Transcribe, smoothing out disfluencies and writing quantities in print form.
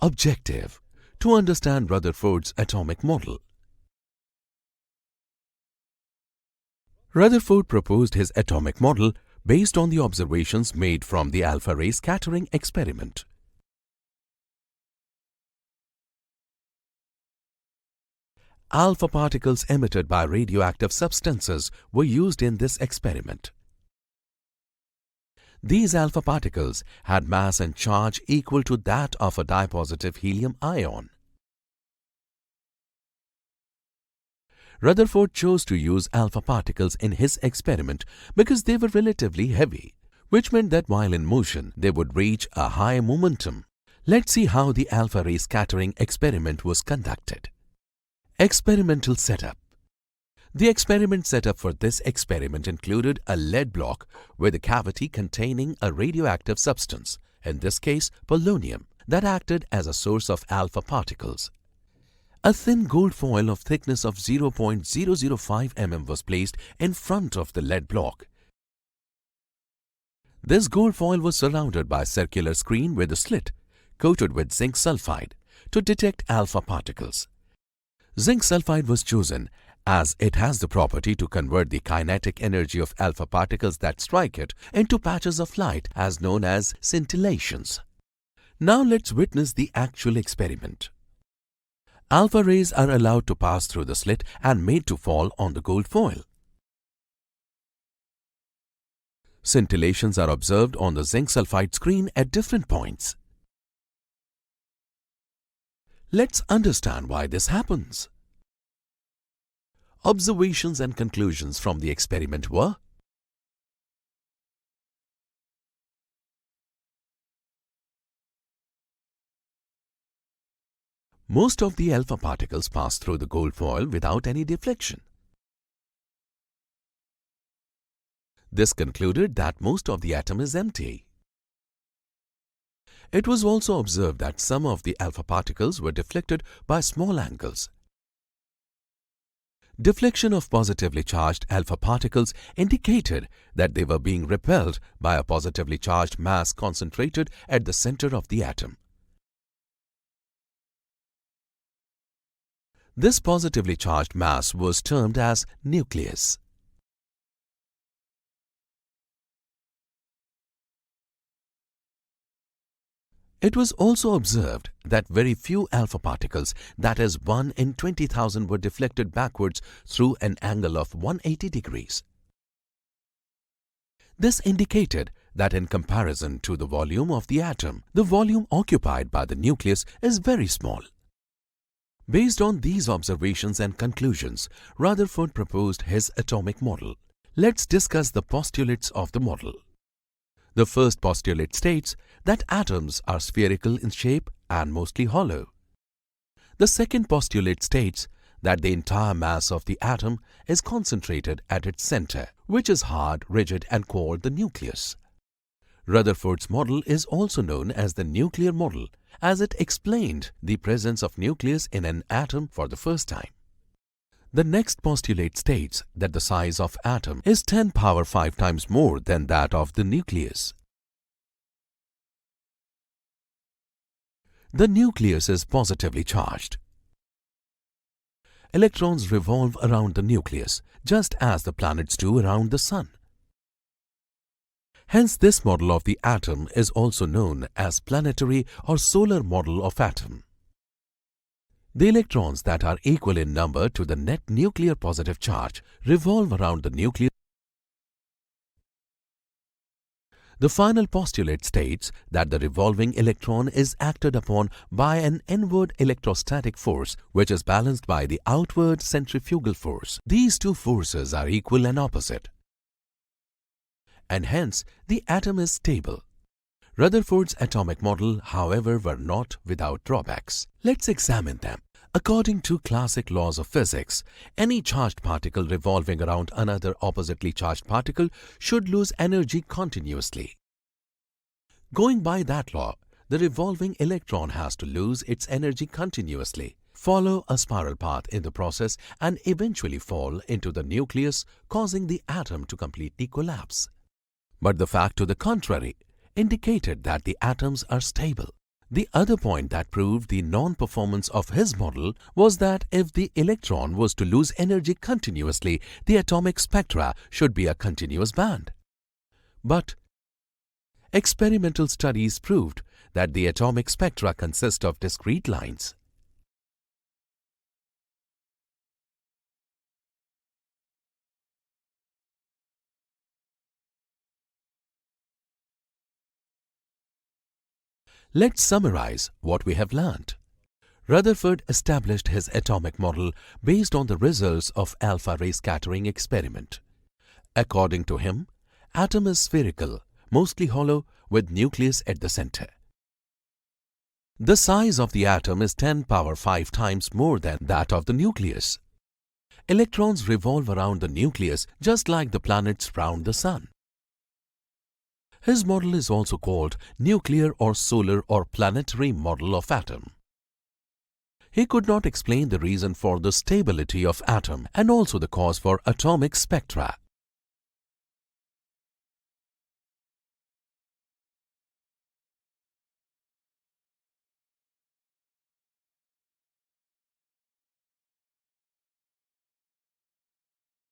Objective: to understand Rutherford's atomic model. Rutherford proposed his atomic model based on the observations made from the alpha ray scattering experiment. Alpha particles emitted by radioactive substances were used in this experiment. These alpha particles had mass and charge equal to that of a dipositive helium ion. Rutherford chose to use alpha particles in his experiment because they were relatively heavy, which meant that while in motion they would reach a high momentum. Let's see how the alpha ray scattering experiment was conducted. Experimental setup. The experiment setup for this experiment included a lead block with a cavity containing a radioactive substance, in this case polonium, that acted as a source of alpha particles. A thin gold foil of thickness of 0.005 mm was placed in front of the lead block. This gold foil was surrounded by a circular screen with a slit coated with zinc sulfide to detect alpha particles. Zinc sulfide was chosen as it has the property to convert the kinetic energy of alpha particles that strike it into patches of light as known as scintillations. Now let's witness the actual experiment. Alpha rays are allowed to pass through the slit and made to fall on the gold foil. Scintillations are observed on the zinc sulfide screen at different points. Let's understand why this happens. Observations and conclusions from the experiment were: most of the alpha particles pass through the gold foil without any deflection. This concluded that most of the atom is empty. It was also observed that some of the alpha particles were deflected by small angles. Deflection of positively charged alpha particles indicated that they were being repelled by a positively charged mass concentrated at the center of the atom. This positively charged mass was termed as nucleus. It was also observed that very few alpha particles, that is 1 in 20,000, were deflected backwards through an angle of 180 degrees. This indicated that in comparison to the volume of the atom, the volume occupied by the nucleus is very small. Based on these observations and conclusions, Rutherford proposed his atomic model. Let's discuss the postulates of the model. The first postulate states that atoms are spherical in shape and mostly hollow. The second postulate states that the entire mass of the atom is concentrated at its center, which is hard, rigid, and called the nucleus. Rutherford's model is also known as the nuclear model, as it explained the presence of nucleus in an atom for the first time. The next postulate states that the size of atom is 10 power 5 times more than that of the nucleus. The nucleus is positively charged. Electrons revolve around the nucleus, just as the planets do around the sun. Hence, this model of the atom is also known as planetary or solar model of atom. The electrons that are equal in number to the net nuclear positive charge revolve around the nucleus. The final postulate states that the revolving electron is acted upon by an inward electrostatic force which is balanced by the outward centrifugal force. These two forces are equal and opposite, and hence the atom is stable. Rutherford's atomic model, however, were not without drawbacks. Let's examine them. According to classic laws of physics, any charged particle revolving around another oppositely charged particle should lose energy continuously. Going by that law, the revolving electron has to lose its energy continuously, follow a spiral path in the process, and eventually fall into the nucleus, causing the atom to completely collapse. But the fact to the contrary indicated that the atoms are stable. The other point that proved the non-performance of his model was that if the electron was to lose energy continuously, the atomic spectra should be a continuous band. But experimental studies proved that the atomic spectra consist of discrete lines. Let's summarize what we have learned. Rutherford established his atomic model based on the results of alpha ray scattering experiment. According to him, atom is spherical, mostly hollow, with nucleus at the center. The size of the atom is 10⁵ times more than that of the nucleus. Electrons revolve around the nucleus just like the planets round the sun. His model is also called nuclear or solar or planetary model of atom. He could not explain the reason for the stability of atom and also the cause for atomic spectra.